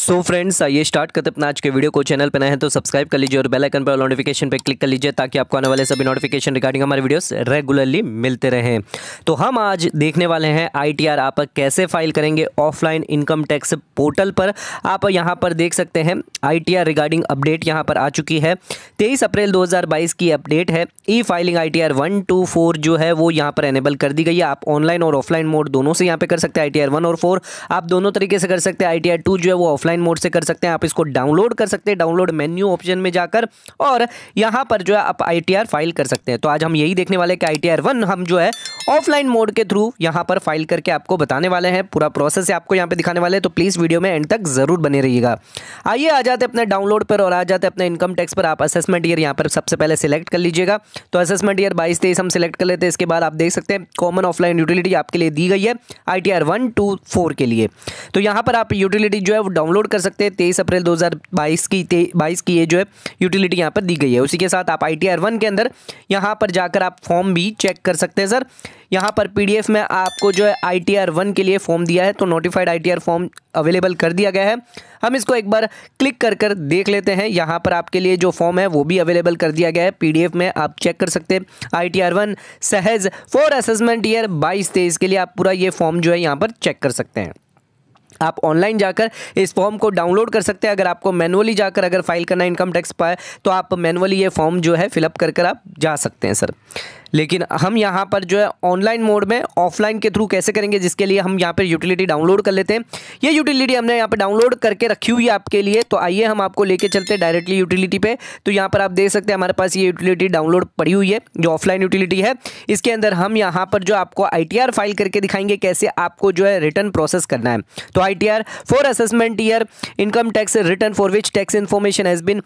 So friends, आइए start करते अपना आज के वीडियो को। चैनल पर नए हैं तो सब्सक्राइब कर लीजिए और बेल आइकन पर नोटिफिकेशन पे क्लिक कर लीजिए ताकि आपको आने वाले सभी नोटिफिकेशन रिगार्डिंग हमारे वीडियोस रेगुलरली मिलते रहें। तो हम आज देखने वाले हैं ITR आप कैसे फाइल करेंगे ऑफलाइन इनकम टैक्स पोर्टल पर। आप यहां पर देख सकते हैं ITR रिगार्डिंग अपडेट यहां पर आ चुकी है। 23 अप्रैल 2022 की अपडेट है। ई फाइलिंग ITR 1 to 4 जो है वो यहाँ पर एनेबल कर दी गई है। आप ऑनलाइन और ऑफलाइन मोड दोनों से यहाँ पे कर सकते हैं। ITR 1 और 4 आप दोनों तरीके से कर सकते हैं। ITR 2 जो है वो ऑफलाइन मोड से कर सकते हैं। आप इसको डाउनलोड कर सकते हैं डाउनलोड मेन्यू ऑप्शन में जाकर, और यहाँ पर जो है आप ITR फाइल कर सकते हैं। तो आज हम यही देखने वाले हैं कि ITR 1 हम जो है ऑफलाइन मोड के थ्रू यहाँ पर फाइल करके आपको बताने वाले हैं। पूरा प्रोसेस आपको यहाँ पे दिखाने वाले हैं, तो प्लीज़ वीडियो में एंड तक जरूर बने रहिएगा। आइए आ जाते अपने डाउनलोड पर और आ जाते अपने इनकम टैक्स पर। आप असेसमेंट ईयर यहाँ पर सबसे पहले सिलेक्ट कर लीजिएगा। तो असेसमेंट ईयर 22-23 हम सिलेक्ट कर लेते हैं। इसके बाद आप देख सकते हैं कॉमन ऑफलाइन यूटिलिटी आपके लिए दी गई है ITR 1 to 4 के लिए। तो यहाँ पर आप यूटिलिटी जो है वो डाउनलोड कर सकते हैं। 23 अप्रैल 2022 की ये जो है यूटिलिटी यहाँ पर दी गई है। उसी के साथ आप ITR 1 के अंदर यहाँ पर जाकर आप फॉर्म भी चेक कर सकते हैं। सर यहाँ पर PDF में आपको जो है ITR 1 के लिए फॉर्म दिया है, तो नोटिफाइड ITR फॉर्म अवेलेबल कर दिया गया है। हम इसको एक बार क्लिक कर देख लेते हैं। यहाँ पर आपके लिए जो फॉर्म है वो भी अवेलेबल कर दिया गया है PDF में, आप चेक कर सकते हैं। ITR 1 सहज फॉर असेसमेंट ईयर 22-23 के लिए आप पूरा ये फॉर्म जो है यहाँ पर चेक कर सकते हैं। आप ऑनलाइन जाकर इस फॉर्म को डाउनलोड कर सकते हैं। अगर आपको मैनुअली जाकर अगर फाइल करना है इनकम टैक्स पर, तो आप मैनुअली ये फॉर्म जो है फिलअप कर आप जा सकते हैं सर। लेकिन हम यहाँ पर जो है ऑनलाइन मोड में ऑफलाइन के थ्रू कैसे करेंगे, जिसके लिए हम यहाँ पर यूटिलिटी डाउनलोड कर लेते हैं। ये यूटिलिटी हमने यहाँ पर डाउनलोड करके रखी हुई है आपके लिए, तो आइए हम आपको लेके चलते हैं डायरेक्टली यूटिलिटी पे। तो यहाँ पर आप देख सकते हैं हमारे पास ये यूटिलिटी डाउनलोड पड़ी हुई है जो ऑफलाइन यूटिलिटी है। इसके अंदर हम यहाँ पर जो आपको ITR फाइल करके दिखाएंगे कैसे आपको जो है रिटर्न प्रोसेस करना है। तो ITR for assessment year income tax return for which tax information has been,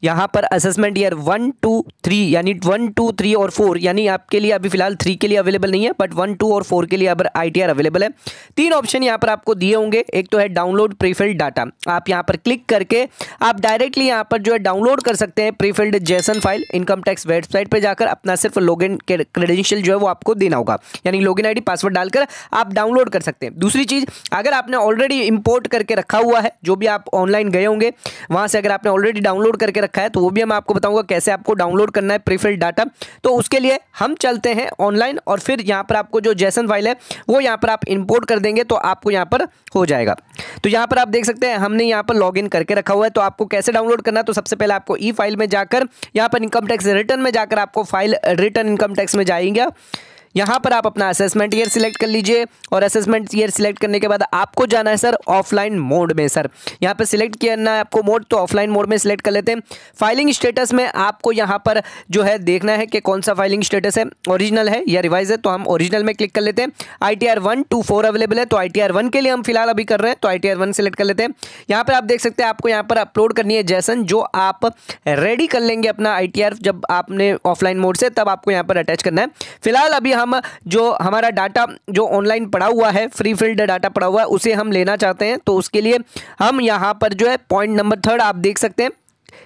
यहाँ पर असेसमेंट ईयर 1 to 3 यानी 1, 2, 3 और 4 यानी आपके लिए अभी फिलहाल 3 के लिए अवेलेबल नहीं है, बट 1, 2 और 4 के लिए अब ITR अवेलेबल है। 3 ऑप्शन यहाँ पर आपको दिए होंगे। एक तो है डाउनलोड प्रीफिल्ड डाटा, आप यहाँ पर क्लिक करके आप डायरेक्टली यहाँ पर जो है डाउनलोड कर सकते हैं prefilled JSON file. Income tax website पर जाकर अपना सिर्फ लॉगिन क्रेडेंशियल जो है वो आपको देना होगा, यानी लॉगिन ID पासवर्ड डालकर आप डाउनलोड कर सकते हैं। दूसरी चीज़, अगर आपने ऑलरेडी इंपोर्ट करके रखा हुआ है, जो भी आप ऑनलाइन गए होंगे वहाँ से अगर आपने ऑलरेडी डाउनलोड करके है तो वो भी मैं आपको बताऊंगा कैसे आपको डाउनलोड करना है प्रीफिल्ड डाटा। तो उसके लिए हम चलते हैं ऑनलाइन और फिर यहां पर आपको जो जेसन फाइल है वो यहां पर आप इंपोर्ट कर देंगे तो आपको यहां पर हो जाएगा। तो यहां पर आप देख सकते हैं हमने यहां पर लॉगिन करके रखा हुआ है। तो आपको कैसे डाउनलोड करना है, तो सबसे पहले आपको ई फाइल में जाकर यहां पर इनकम टैक्स रिटर्न में जाकर आपको फाइल रिटर्न इनकम टैक्स में जाएंगे। यहाँ पर आप अपना असेसमेंट ईयर सिलेक्ट कर लीजिए और असेसमेंट ईयर सिलेक्ट करने के बाद आपको जाना है सर ऑफलाइन मोड में। सर यहाँ पे सिलेक्ट करना है आपको मोड, तो ऑफलाइन मोड में सिलेक्ट कर लेते हैं। फाइलिंग स्टेटस में आपको यहाँ पर जो है देखना है कि कौन सा फाइलिंग स्टेटस है, ओरिजिनल है या रिवाइज है, तो हम ओरिजिनल में क्लिक कर लेते हैं। ITR 1 to 4 अवेलेबल है, तो ITR 1 के लिए हम फिलहाल अभी कर रहे हैं, तो ITR 1 सिलेक्ट कर लेते हैं। यहाँ पर आप देख सकते हैं आपको यहाँ पर अपलोड करनी है जेसन, जो आप रेडी कर लेंगे अपना ITR जब आपने ऑफलाइन मोड से, तब आपको यहाँ पर अटैच करना है। फिलहाल अभी हम जो हमारा डाटा जो ऑनलाइन पड़ा हुआ है फ्री फील्ड डाटा पड़ा हुआ है उसे हम लेना चाहते हैं, तो उसके लिए हम यहाँ पर जो है पॉइंट नंबर 3 आप देख सकते हैं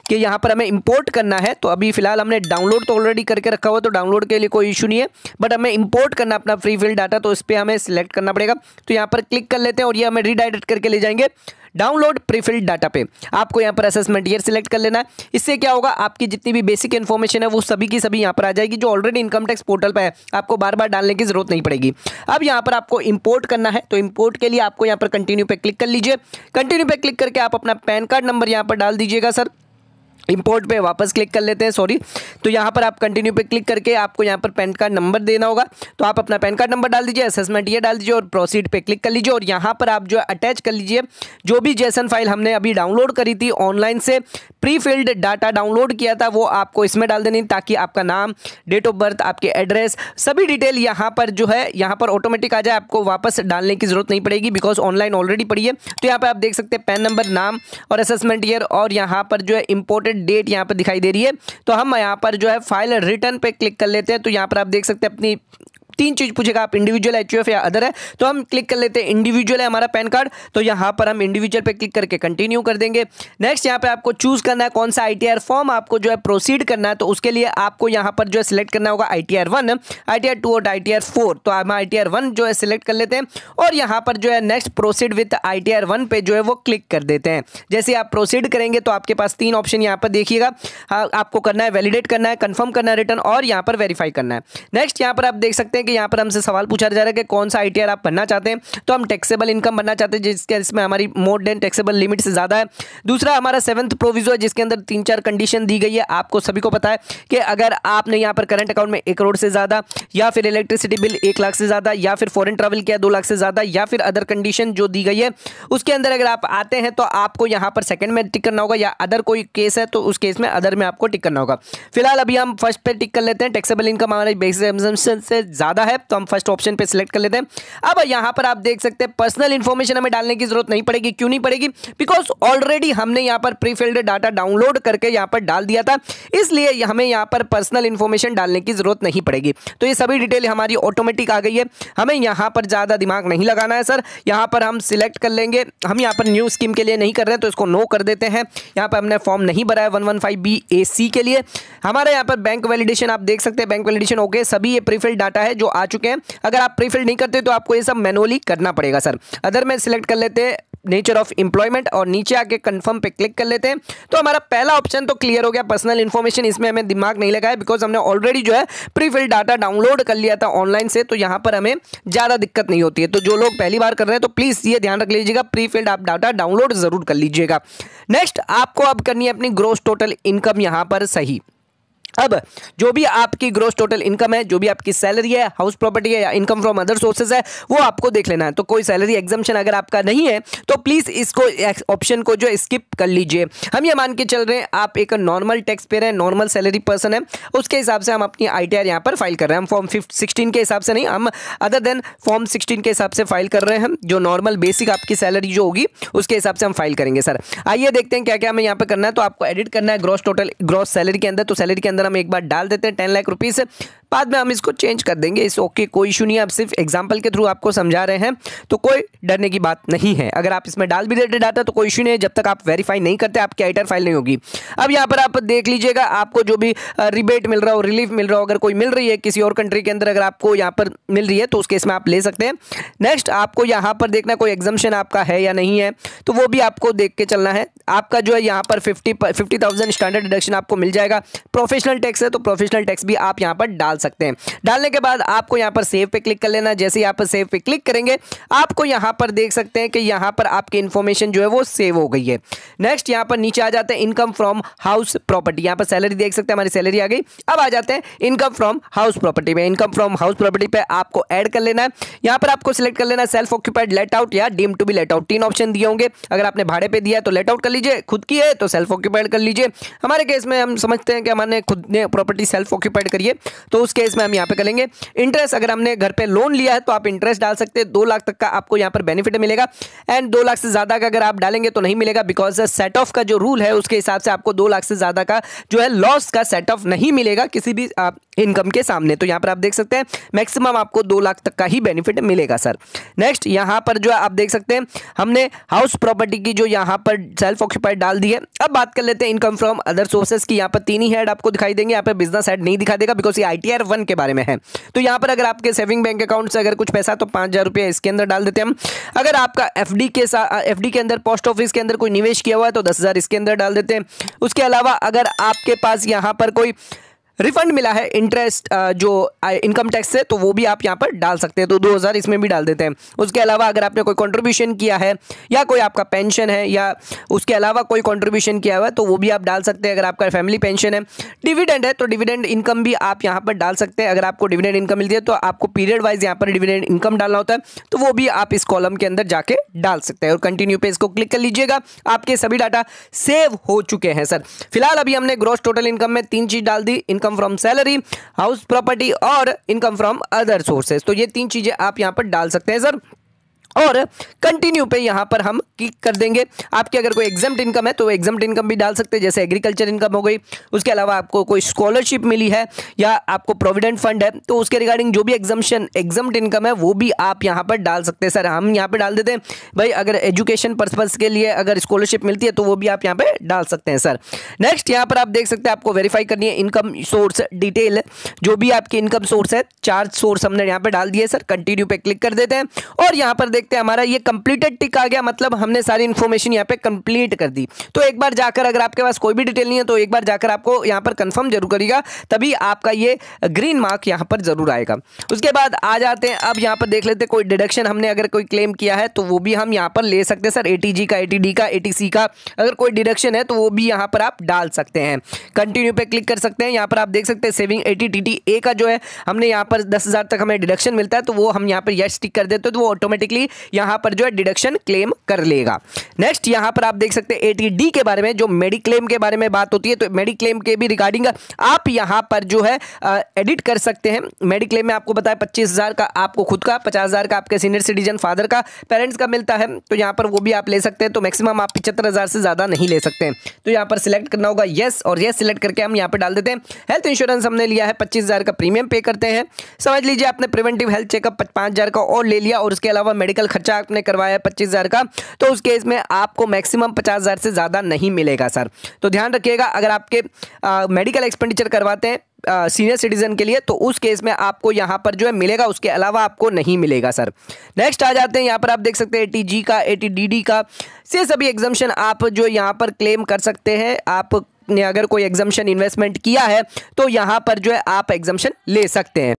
कि यहाँ पर हमें इंपोर्ट करना है। तो अभी फिलहाल हमने डाउनलोड तो ऑलरेडी करके रखा हुआ, तो डाउनलोड के लिए कोई इशू नहीं है, बट हमें इंपोर्ट करना अपना फ्री फील्ड डाटा, तो इस पर हमें सिलेक्ट करना पड़ेगा। तो यहाँ पर क्लिक कर लेते हैं और ये हमें रीडायरेक्ट करके ले जाएंगे डाउनलोड प्रीफिल्ड डाटा पे। आपको यहाँ पर असेसमेंट ईयर सिलेक्ट कर लेना है। इससे क्या होगा, आपकी जितनी भी बेसिक इन्फॉर्मेशन है वो सभी की सभी यहाँ पर आ जाएगी, जो ऑलरेडी इनकम टैक्स पोर्टल पे है। आपको बार बार डालने की जरूरत नहीं पड़ेगी। अब यहाँ पर आपको इंपोर्ट करना है, तो इंपोर्ट के लिए आपको यहाँ पर कंटिन्यू पे क्लिक कर लीजिए। कंटिन्यू पे क्लिक करके आप अपना पैन कार्ड नंबर यहाँ पर डाल दीजिएगा। सर इंपोर्ट पे वापस क्लिक कर लेते हैं, सॉरी। तो यहाँ पर आप कंटिन्यू पे क्लिक करके आपको यहाँ पर पैन कार्ड नंबर देना होगा, तो आप अपना पैन कार्ड नंबर डाल दीजिए, असेसमेंट ये डाल दीजिए और प्रोसीड पे क्लिक कर लीजिए। और यहाँ पर आप जो अटैच कर लीजिए जो भी जेसन फाइल हमने अभी डाउनलोड करी थी ऑनलाइन से, प्री फिल्ड डाटा डाउनलोड किया था, वो आपको इसमें डाल देनी, ताकि आपका नाम, डेट ऑफ बर्थ, आपके एड्रेस, सभी डिटेल यहाँ पर जो है यहाँ पर ऑटोमेटिक आ जाए। आपको वापस डालने की जरूरत नहीं पड़ेगी, बिकॉज ऑनलाइन ऑलरेडी पड़ी है। तो यहाँ पर आप देख सकते हैं पैन नंबर, नाम और असेसमेंट ईयर, और यहाँ पर जो है इंपोर्टेड डेट यहाँ पर दिखाई दे रही है। तो हम यहाँ पर जो है फाइल रिटर्न पे क्लिक कर लेते हैं। तो यहाँ पर आप देख सकते हैं अपनी तीन चीज पूछेगा, आप इंडिविजुअल, एचयूएफ या अदर है। तो हम क्लिक कर लेते हैं इंडिविजुअल है हमारा पैन कार्ड, तो यहाँ पर हम इंडिविजुअल पे क्लिक करके कंटिन्यू कर देंगे। नेक्स्ट यहाँ पे आपको चूज करना है कौन सा आईटीआर फॉर्म आपको जो है प्रोसीड करना है, तो उसके लिए आपको यहाँ पर जो है सिलेक्ट करना होगा आईटीआर 1, आईटीआर 2 और आईटीआर 4। तो हम आईटीआर 1 जो है सिलेक्ट कर लेते हैं और यहाँ पर जो है नेक्स्ट प्रोसीड विद आईटीआर 1 पे जो है वो क्लिक कर देते हैं। जैसे आप प्रोसीड करेंगे तो आपके पास तीन ऑप्शन यहाँ पर देखिएगा, आपको करना है वैलिडेट करना है, कंफर्म करना है रिटर्न और यहाँ पर वेरीफाई करना है। नेक्स्ट यहाँ पर आप देख सकते हैं कि यहाँ पर हमसे सवाल पूछा जा रहा है कि कौन सा आईटीआर आप भरना चाहते हैं। तो हम टैक्सेबल इनकम भरना चाहते हैं जिसके इसमें हमारी मोर देन टैक्सेबल लिमिट से ज़्यादा है। दूसरा हमारा 7th प्रोविजो है जिसके अंदर 3-4 कंडीशन दी गई है। आपको सभी को पता है कि अगर आपने यहाँ पर करंट अकाउंट में 1 करोड़ से ज़्यादा, या फिर इलेक्ट्रिसिटी बिल 1 लाख से ज़्यादा, या फिर फॉरेन ट्रैवल किया 2 लाख से ज़्यादा, या फिर अदर कंडीशन जो दी गई है उसके अंदर अगर आप आते हैं तो आपको यहाँ पर सेकंड में टिक करना होगा, या अदर कोई केस है तो उस केस में अदर में आपको टिक करना होगा। फिलहाल अभी हम फर्स्ट पे टिक कर लेते हैं, टैक्सेबल इनकम हमारे बेसिक एग्जम्पशन से ज़्यादा है तो हम फर्स्ट ऑप्शन पे सिलेक्ट कर लेते हैं। अब यहाँ पर आप देख सकते हैं पर्सनल इन्फॉर्मेशन हमें डालने की जरूरत नहीं पड़ेगी। क्यों नहीं पड़ेगी? बिकॉज ऑलरेडी हमने यहाँ पर प्रीफिल्ड डाटा डाउनलोड करके यहाँ पर डाल दिया था, इसलिए हमें यहाँ पर पर्सनल इन्फॉर्मेशन डालने की जरूरत नहीं पड़ेगी। तो ये सभी डिटेल हमारी ऑटोमेटिक आ गई है, हमें यहाँ पर ज़्यादा दिमाग नहीं लगाना है सर। यहाँ पर हम सिलेक्ट कर लेंगे, हम यहाँ पर न्यू स्कीम के लिए नहीं कर रहे हैं तो इसको नो कर देते हैं। यहाँ पर हमने फॉर्म नहीं भरा है 115BAC के लिए। हमारे यहाँ पर बैंक वैलिडेशन आप देख सकते हैं, बैंक वैलिडेशन ओके, सभी ये प्रीफिल्ड डाटा है जो आ चुके हैं। अगर आप प्रीफिल्ड नहीं करते तो आपको ये सब मैनुअली करना पड़ेगा सर। अदर में सिलेक्ट कर लेते हैं नेचर ऑफ एम्प्लॉयमेंट और नीचे आके कंफर्म पे क्लिक कर लेते हैं। तो हमारा पहला ऑप्शन तो क्लियर हो गया, पर्सनल इन्फॉर्मेशन, इसमें हमें दिमाग नहीं लगा है बिकॉज हमने ऑलरेडी जो है प्रीफिल्ड डाटा डाउनलोड कर लिया था ऑनलाइन से, तो यहाँ पर हमें ज़्यादा दिक्कत नहीं होती है। तो जो लोग पहली बार कर रहे हैं तो प्लीज़ ये ध्यान रख लीजिएगा, प्रीफिल्ड आप डाटा डाउनलोड जरूर कर लीजिएगा। नेक्स्ट आपको अब करनी है अपनी ग्रॉस टोटल इनकम यहाँ पर सही। अब जो भी आपकी ग्रॉस टोटल इनकम है, जो भी आपकी सैलरी है, हाउस प्रॉपर्टी है या इनकम फ्रॉम अदर सोर्सेज है, वो आपको देख लेना है। तो कोई सैलरी एग्जम्पशन अगर आपका नहीं है तो प्लीज़ इसको ऑप्शन को जो स्किप कर लीजिए। हम ये मान के चल रहे हैं आप एक नॉर्मल टैक्स पेयर है, नॉर्मल सैलरी पर्सन है, उसके हिसाब से हम अपनी आईटीआर यहाँ पर फाइल कर रहे हैं। हम फॉर्म 16 के हिसाब से नहीं, हम अदर देन फॉर्म 16 के हिसाब से फाइल कर रहे हैं। जो नॉर्मल बेसिक आपकी सैलरी जो होगी उसके हिसाब से हम फाइल करेंगे सर। आइए देखते हैं क्या क्या हमें यहाँ पर करना है। तो आपको एडिट करना है ग्रॉस टोटल ग्रॉस सैलरी के अंदर। तो सैलरी के अंदर हम एक बार डाल देते हैं 10 लाख रुपीज़, बाद में हम इसको चेंज कर देंगे। इस ओके कोई इशू नहीं है, आप सिर्फ एग्जांपल के थ्रू आपको समझा रहे हैं तो कोई डरने की बात नहीं है। अगर आप इसमें डाल भी देते डाटा तो कोई इशू नहीं है, जब तक आप वेरीफाई नहीं करते आपकी आईटीआर फाइल नहीं होगी। अब यहाँ पर आप देख लीजिएगा, आपको जो भी रिबेट मिल रहा हो, रिलीफ मिल रहा हो, अगर कोई मिल रही है किसी और कंट्री के अंदर, अगर आपको यहाँ पर मिल रही है तो उस केस में आप ले सकते हैं। नेक्स्ट आपको यहाँ पर देखना कोई एग्जम्पशन आपका है या नहीं है, तो वो भी आपको देख के चलना है। आपका जो है यहाँ पर 50,000 स्टैंडर्ड डिडक्शन आपको मिल जाएगा। प्रोफेशनल टैक्स है तो प्रोफेशनल टैक्स भी आप यहाँ पर डाल सकते हैं। डालने के बाद आपको यहाँ पर सेव पे क्लिक कर लेना। जैसे यहाँ पर सेव पे क्लिक करेंगे आपको यहाँ पर देख सकते हैं कि यहाँ पर आपकी इन्फॉर्मेशन जो है वो सेव हो गई है। नेक्स्ट यहाँ पर नीचे आ जाते हैं इनकम फ्रॉम हाउस प्रॉपर्टी। यहाँ पर सैलरी देख सकते हैं, हमारी सैलरी आ गई। अब आ जाते हैं इनकम फ्रॉम हाउस प्रॉपर्टी में। इनकम फ्रॉम हाउस प्रॉपर्टी पे आपको ऐड कर लेना है। यहाँ पर आपको सिलेक्ट कर लेना है सेल्फ ऑक्यूपाइड, लेट आउट या deemed to be let out. 3 option दिए होंगे, अगर आपने भाड़े पे दिया है तो लेट आउट कर लीजिए, खुद की है तो सेल्फ ऑक्यूपाइड कर लीजिए। हमारे केस में हम समझते हैं कि हमने खुद ने प्रॉपर्टी सेल्फ ऑक्यूपाइड करिए, तो उस केस में हम यहाँ पे करेंगे। इंटरेस्ट अगर हमने घर पे लोन लिया है तो आप इंटरेस्ट डाल सकते हैं। 2 लाख तक का आपको यहाँ पर बेनिफिट मिलेगा, एंड 2 लाख से ज्यादा का अगर आप डालेंगे तो नहीं मिलेगा, बिकॉज सेट ऑफ का जो रूल है उसके हिसाब से आपको 2 लाख से ज्यादा का जो है लॉस का सेट ऑफ नहीं मिलेगा किसी भी इनकम के सामने। तो यहाँ पर आप देख सकते हैं मैक्सिमम आपको 2 लाख तक का ही बेनिफिट मिलेगा सर। नेक्स्ट यहाँ पर जो आप देख सकते हैं हमने हाउस प्रॉपर्टी की जो यहाँ पर सेल्फ ऑक्यूपाइड डाल दी है। अब बात कर लेते हैं इनकम फ्रॉम अदर सोर्सेज की। यहाँ पर 3 ही हेड आपको दिखाई देंगे, यहाँ पर बिजनेस हेड नहीं दिखा देगा बिकॉज ये आईटीआर 1 के बारे में है। तो यहाँ पर अगर आपके सेविंग बैंक अकाउंट से अगर कुछ पैसा तो 5,000 रुपये इसके अंदर डाल देते हैं हम। अगर आपका एफडी के अंदर पोस्ट ऑफिस के अंदर कोई निवेश किया हुआ है तो 10,000 इसके अंदर डाल देते हैं। उसके अलावा अगर आपके पास यहाँ पर कोई रिफंड मिला है इंटरेस्ट जो इनकम टैक्स से तो वो भी आप यहाँ पर डाल सकते हैं, तो 2,000 इसमें भी डाल देते हैं। उसके अलावा अगर आपने कोई कंट्रीब्यूशन किया है या कोई आपका पेंशन है या उसके अलावा कोई कंट्रीब्यूशन किया हुआ है तो वो भी आप डाल सकते हैं। अगर आपका फैमिली पेंशन है, डिविडेंड है तो डिविडेंड इनकम भी आप यहाँ पर डाल सकते हैं। अगर आपको डिविडेंड इनकम मिलती है तो आपको पीरियड वाइज यहाँ पर डिविडेंड इनकम डालना होता है, तो वो भी आप इस कॉलम के अंदर जाके डाल सकते हैं। और कंटिन्यू पे इसको क्लिक कर लीजिएगा, आपके सभी डाटा सेव हो चुके हैं सर। फिलहाल अभी हमने ग्रॉस टोटल इनकम में 3 चीज डाल दी, income from salary, house property और इनकम फ्रॉम अदर सोर्सेज। तो ये 3 चीजें आप यहां पर डाल सकते हैं सर। और कंटिन्यू पे यहाँ पर हम क्लिक कर देंगे। आपकी अगर कोई एग्जाम्प्ट इनकम है तो एग्जाम्प्ट इनकम भी डाल सकते हैं, जैसे एग्रीकल्चर इनकम हो गई। उसके अलावा आपको कोई स्कॉलरशिप मिली है या आपको प्रोविडेंट फंड है तो उसके रिगार्डिंग जो भी एग्जाम्प्ट इनकम है वो भी आप यहाँ पर डाल सकते हैं। सर हम यहाँ पे डाल देते हैं भाई, अगर एजुकेशन पर्पज के लिए अगर स्कॉलरशिप मिलती है तो वो भी आप यहाँ पे डाल सकते हैं सर। नेक्स्ट यहाँ पर आप देख सकते हैं आपको वेरीफाई करनी है इनकम सोर्स डिटेल, जो भी आपकी इनकम सोर्स है, 4 सोर्स हमने यहाँ पे डाल दिए सर। कंटिन्यू पे क्लिक कर देते हैं और यहाँ पर देखते हैं हमारा ये कंप्लीटेड टिक आ गया, मतलब हमने सारी इन्फॉर्मेशन यहाँ पे कंप्लीट कर दी। तो एक बार जाकर अगर आपके पास कोई भी डिटेल नहीं है तो एक बार जाकर आपको यहाँ पर कंफर्म जरूर करिएगा, तभी आपका ये ग्रीन मार्क यहाँ पर जरूर आएगा। उसके बाद आ जाते हैं, अब यहाँ पर देख लेते हैं कोई डिडक्शन हमने अगर कोई क्लेम किया है तो वो भी हम यहाँ पर ले सकते हैं सर। ATG का, ATD का, ATC का अगर कोई डिडक्शन है तो वो भी यहाँ पर आप डाल सकते हैं। कंटिन्यू पे क्लिक कर सकते हैं। यहाँ पर आप देख सकते हैं सेविंग ATTTA का जो है हमने यहाँ पर 10,000 तक हमें डिडक्शन मिलता है तो वो हम यहाँ पर यस टिक कर देते हैं तो वो ऑटोमेटिकली यहाँ पर जो है डिडक्शन क्लेम कर लेगा। नेक्स्ट यहाँ पर आप देख सकते हैं ATD के बारे में, जो मेडिक्लेम के बारे में बात होती है तो मेडिक्लेम के भी रिगार्डिंग आप यहाँ पर जो है एडिट कर सकते हैं। मेडिक्लेम में आपको बताया 25,000 का आपको खुद का, 50,000 का आपके सीनियर सिटीजन फादर का, पेरेंट्स का मिलता है तो यहाँ पर वो भी आप ले सकते हैं। तो मैक्सिमम आप 75,000 से ज़्यादा नहीं ले सकते हैं। तो यहाँ पर सिलेक्ट करना होगा यस, और यस सिलेक्ट करके हम यहाँ पर डाल देते हैं। हेल्थ इंश्योरेंस हमने लिया है 25,000 का प्रीमियम पे करते हैं। समझ लीजिए आपने प्रिवेंटिव हेल्थ चेकअप 5,000 का और ले लिया और उसके अलावा मेडिकल खर्चा आपने करवाया है 25,000 का, तो उस केस में आपको मैक्सिमम 50,000 से ज़्यादा नहीं मिलेगा सर। तो ध्यान रखिएगा, अगर आपके मेडिकल एक्सपेंडिचर करवाते हैं सीनियर सिटीजन के लिए तो उस केस में आपको यहाँ पर जो है मिलेगा, उसके अलावा आपको नहीं मिलेगा सर। नेक्स्ट आ जाते हैं, यहाँ पर आप देख सकते हैं ATG का, ATDD का, से सभी एग्जम्पशन आप जो यहाँ पर क्लेम कर सकते हैं। आप ने अगर कोई एग्जम्पशन इन्वेस्टमेंट किया है तो यहाँ पर जो है आप एग्जम्पशन ले सकते हैं।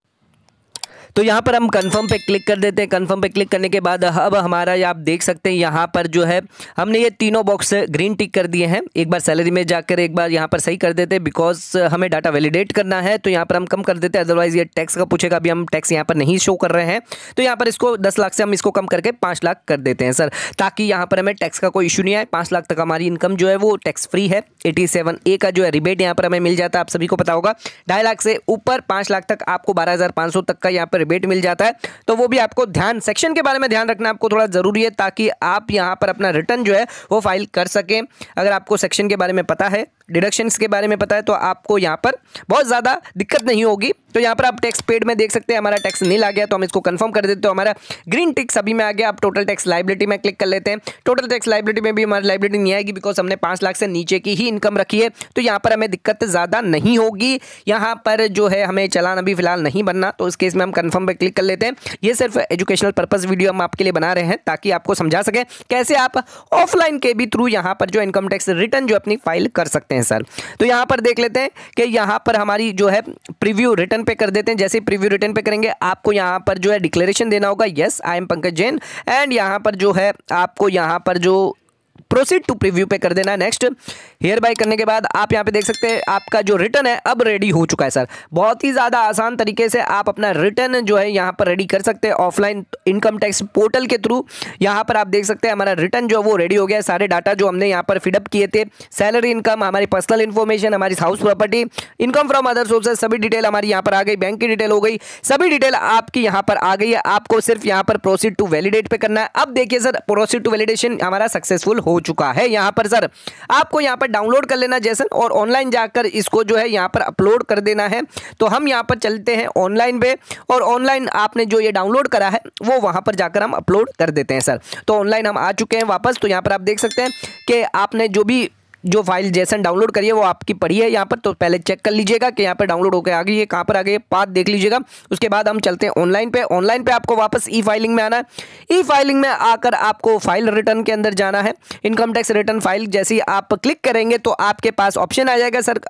तो यहाँ पर हम कंफर्म पे क्लिक कर देते हैं। कंफर्म पे क्लिक करने के बाद अब हमारा आप देख सकते हैं यहाँ पर जो है हमने ये तीनों बॉक्स ग्रीन टिक कर दिए हैं। एक बार सैलरी में जाकर एक बार यहाँ पर सही कर देते हैं, बिकॉज हमें डाटा वैलिडेट करना है तो यहाँ पर हम कम कर देते हैं, अदरवाइज ये टैक्स का पूछेगा। अभी हम टैक्स यहाँ पर नहीं शो कर रहे हैं तो यहाँ पर इसको 10 लाख से हम इसको कम करके 5 लाख कर देते हैं सर, ताकि यहाँ पर हमें टैक्स का कोई इशू नहीं आए। 5 लाख तक हमारी इनकम जो है वो टैक्स फ्री है। 87A का जो है रिबेट यहाँ पर हमें मिल जाता है, आप सभी को पता होगा। 2.5 लाख से ऊपर 5 लाख तक आपको 12,500 तक का यहाँ पर रिबेट मिल जाता है। तो वो भी आपको ध्यान, सेक्शन के बारे में ध्यान रखना आपको थोड़ा जरूरी है, ताकि आप यहां पर अपना रिटर्न जो है वो फाइल कर सकें। अगर आपको सेक्शन के बारे में पता है, डिडक्शंस के बारे में पता है, तो आपको यहां पर बहुत ज़्यादा दिक्कत नहीं होगी। तो यहां पर आप टैक्स पेड में देख सकते हैं हमारा टैक्स नील आ गया, तो हम इसको कंफर्म कर देते हैं। तो हमारा ग्रीन टिक सभी में आ गया। आप टोटल टैक्स लायबिलिटी में क्लिक कर लेते हैं। टोटल टैक्स लायबिलिटी में भी हमारी लायबिलिटी नहीं आएगी, बिकॉज हमने 5 लाख से नीचे की ही इनकम रखी है। तो यहाँ पर हमें दिक्कत ज़्यादा नहीं होगी। यहाँ पर जो है हमें चालान अभी फिलहाल नहीं बनना, तो इस केस में हम कंफर्म पे क्लिक कर लेते हैं। ये सिर्फ एजुकेशनल पर्पस वीडियो हम आपके लिए बना रहे हैं, ताकि आपको समझा सकें कैसे आप ऑफलाइन के भी थ्रू यहाँ पर जो इनकम टैक्स रिटर्न जो अपनी फाइल कर सकते हैं सर। तो यहाँ पर देख लेते हैं कि यहाँ पर हमारी जो है प्रीव्यू रिटर्न पे कर देते हैं। जैसे प्रीव्यू रिटर्न पे करेंगे आपको यहाँ पर जो है डिक्लेरेशन देना होगा, yes I am Pankaj Jain, and यहाँ पर जो है आपको यहाँ पर जो प्रोसीड टू प्रीव्यू पे कर देना है। नेक्स्ट हियर बाय करने के बाद आप यहाँ पे देख सकते हैं आपका जो रिटर्न है अब रेडी हो चुका है सर। बहुत ही ज़्यादा आसान तरीके से आप अपना रिटर्न जो है यहाँ पर रेडी कर सकते हैं ऑफलाइन इनकम टैक्स पोर्टल के थ्रू। यहाँ पर आप देख सकते हैं हमारा रिटर्न जो वो रेडी हो गया है। सारे डाटा जो हमने यहाँ पर फिडअप किए थे, सैलरी, इनकम, हमारी पर्सनल इन्फॉर्मेशन, हमारी house property, income from other sources, सभी डिटेल हमारी यहाँ पर आ गई। बैंक की डिटेल हो गई, सभी डिटेल आपकी यहाँ पर आ गई है। आपको सिर्फ यहाँ पर प्रोसीड टू वैलिडेट पे करना है। अब देखिए सर, प्रोसीड टू वैलिडेशन हमारा सक्सेसफुल हो चुका है। यहाँ पर सर आपको यहाँ पर डाउनलोड कर लेना जेसन, और ऑनलाइन जाकर इसको जो है यहाँ पर अपलोड कर देना है। तो हम यहाँ पर चलते हैं ऑनलाइन पे, और ऑनलाइन आपने जो ये डाउनलोड करा है वो वहाँ पर जाकर हम अपलोड कर देते हैं सर। तो ऑनलाइन हम आ चुके हैं वापस। तो यहाँ पर आप देख सकते हैं कि आपने जो फाइल जेसन डाउनलोड करी है वो आपकी पड़ी है यहाँ पर। तो पहले चेक कर लीजिएगा कि यहाँ पर डाउनलोड होकर आ गई है, कहाँ पर आ गई है, पाथ देख लीजिएगा। उसके बाद हम चलते हैं ऑनलाइन पे। ऑनलाइन पे आपको वापस ई फाइलिंग में आना है। ई फाइलिंग में आकर आपको फाइल रिटर्न के अंदर जाना है। इनकम टैक्स रिटर्न फाइल जैसे ही आप क्लिक करेंगे तो आपके पास ऑप्शन आ जाएगा सर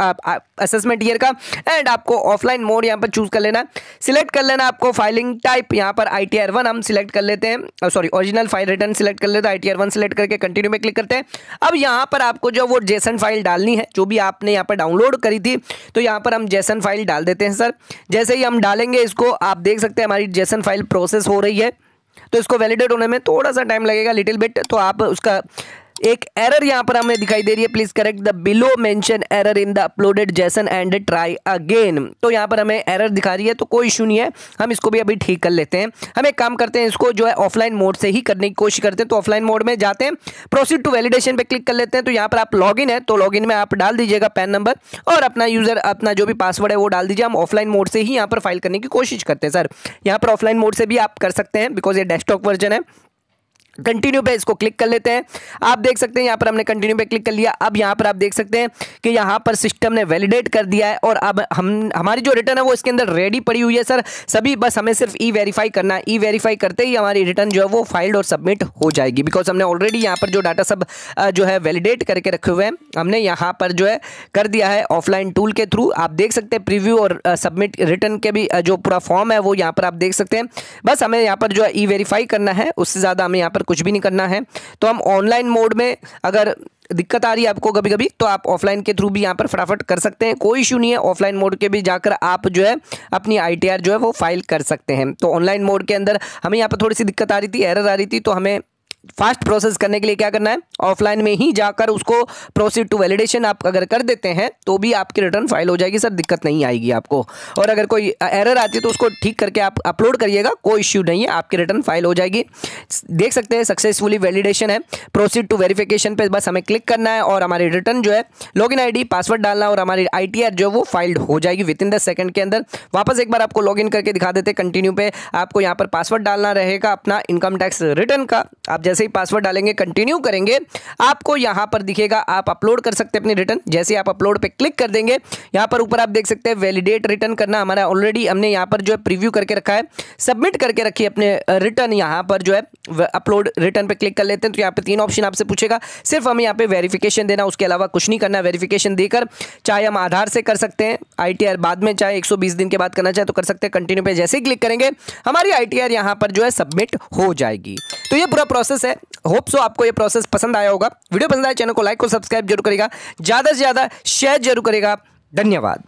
असेसमेंट ईयर का, एंड आपको ऑफलाइन मोड यहाँ पर चूज कर लेना है। सिलेक्ट कर लेना आपको फाइलिंग टाइप, यहाँ पर ITR 1 हम सिलेक्ट कर लेते हैं, sorry original file return select कर लेते हैं। ITR 1 सिलेक्ट करके कंटिन्यू में क्लिक करते हैं। अब यहाँ पर आपको जो वो जेसन फाइल डालनी है, जो भी आपने यहाँ पर डाउनलोड करी थी, तो यहाँ पर हम जेसन फाइल डाल देते हैं सर। जैसे ही हम डालेंगे इसको, आप देख सकते हैं हमारी जेसन फाइल प्रोसेस हो रही है। तो इसको वैलिडेट होने में थोड़ा सा टाइम लगेगा, लिटिल बिट। तो आप उसका एक एरर यहाँ पर हमें दिखाई दे रही है, please correct the below mention error in the uploaded Jason and try again. तो यहाँ पर हमें एरर दिखा रही है, तो कोई इशू नहीं है, हम इसको भी अभी ठीक कर लेते हैं। हम एक काम करते हैं, इसको जो है ऑफलाइन मोड से ही करने की कोशिश करते हैं। तो ऑफलाइन मोड में जाते हैं, प्रोसीड टू वैलिडेशन पे क्लिक कर लेते हैं। तो यहाँ पर आप लॉगिन है, तो लॉगिन में आप डाल दीजिएगा पैन नंबर और अपना यूजर अपना जो भी पासवर्ड है वो डाल दीजिए। हम ऑफलाइन मोड से ही यहाँ पर फाइल करने की कोशिश करते हैं। सर यहाँ पर ऑफलाइन मोड से भी आप कर सकते हैं, बिकॉज ये डेस्कटॉप वर्जन है। कंटिन्यू पे इसको क्लिक कर लेते हैं। आप देख सकते हैं यहाँ पर हमने कंटिन्यू पे क्लिक कर लिया। अब यहाँ पर आप देख सकते हैं कि यहाँ पर सिस्टम ने वैलिडेट कर दिया है और अब हमारी जो रिटर्न है वो इसके अंदर रेडी पड़ी हुई है सर। सभी बस हमें सिर्फ ई वेरीफाई करना है। ई वेरीफाई करते ही हमारी रिटर्न जो है वो फाइल्ड और सबमिट हो जाएगी, बिकॉज हमने ऑलरेडी यहाँ पर जो डाटा सब जो है वैलिडेट करके रखे हुए हैं, हमने यहाँ पर जो है कर दिया है ऑफलाइन टूल के थ्रू। आप देख सकते हैं प्रीव्यू और सबमिट रिटर्न के भी जो पूरा फॉर्म है वो यहाँ पर आप देख सकते हैं। बस हमें यहाँ पर जो है ई वेरीफाई करना है, उससे ज़्यादा हमें यहाँ पर कुछ भी नहीं करना है। तो हम ऑनलाइन मोड में अगर दिक्कत आ रही है आपको कभी कभी, तो आप ऑफलाइन के थ्रू भी यहाँ पर फटाफट कर सकते हैं, कोई इशू नहीं है। ऑफलाइन मोड के भी जाकर आप जो है अपनी ITR जो है वो फाइल कर सकते हैं। तो ऑनलाइन मोड के अंदर हमें यहाँ पर थोड़ी सी दिक्कत आ रही थी, एरर आ रही थी, तो हमें फास्ट प्रोसेस करने के लिए क्या करना है, ऑफलाइन में ही जाकर उसको प्रोसीड टू वैलिडेशन आप अगर कर देते हैं तो भी आपकी रिटर्न फाइल हो जाएगी सर, दिक्कत नहीं आएगी आपको। और अगर कोई एरर आती है तो उसको ठीक करके आप अपलोड करिएगा, कोई इश्यू नहीं है, आपकी रिटर्न फाइल हो जाएगी। देख सकते हैं सक्सेसफुली वैलिडेशन है। प्रोसीड टू वेरिफिकेशन पे बस हमें क्लिक करना है और हमारी रिटर्न जो है लॉगिन ID पासवर्ड डालना और हमारी ITR जो है वो फाइल्ड हो जाएगी विद इन द सेकंड के अंदर। वापस एक बार आपको लॉगिन करके दिखा देते हैं। कंटिन्यू पे आपको यहाँ पर पासवर्ड डालना रहेगा अपना इनकम टैक्स रिटर्न का। आप जैसे ही पासवर्ड डालेंगे, कंटिन्यू करेंगे, आपको यहां पर दिखेगा आप अपलोड कर सकते हैं अपनी रिटर्न। जैसे आप अपलोड पे क्लिक कर देंगे, यहां पर ऊपर आप देख सकते हैं वैलिडेट रिटर्न करना हमारा ऑलरेडी हमने यहां पर जो है प्रीव्यू करके रखा है, सबमिट करके रखी है अपने रिटर्न। यहां पर जो है अपलोड रिटर्न पे क्लिक कर लेते हैं तो यहां पे 3 ऑप्शन आपसे पूछेगा, सिर्फ हमें यहां पे वेरिफिकेशन देना, उसके अलावा कुछ नहीं करना। वेरिफिकेशन देकर चाहे हम आधार से कर सकते हैं ITR, बाद में चाहे 120 दिन के बाद करना चाहे तो कर सकते हैं। कंटिन्यू पे जैसे ही क्लिक करेंगे हमारी ITR यहां पर जो है सबमिट हो जाएगी। तो ये पूरा प्रोसेस है। होप सो आपको ये प्रोसेस पसंद आया होगा। वीडियो पसंद आया चैनल को लाइक और सब्सक्राइब जरूर करेगा, ज्यादा से ज्यादा शेयर जरूर करेगा। धन्यवाद।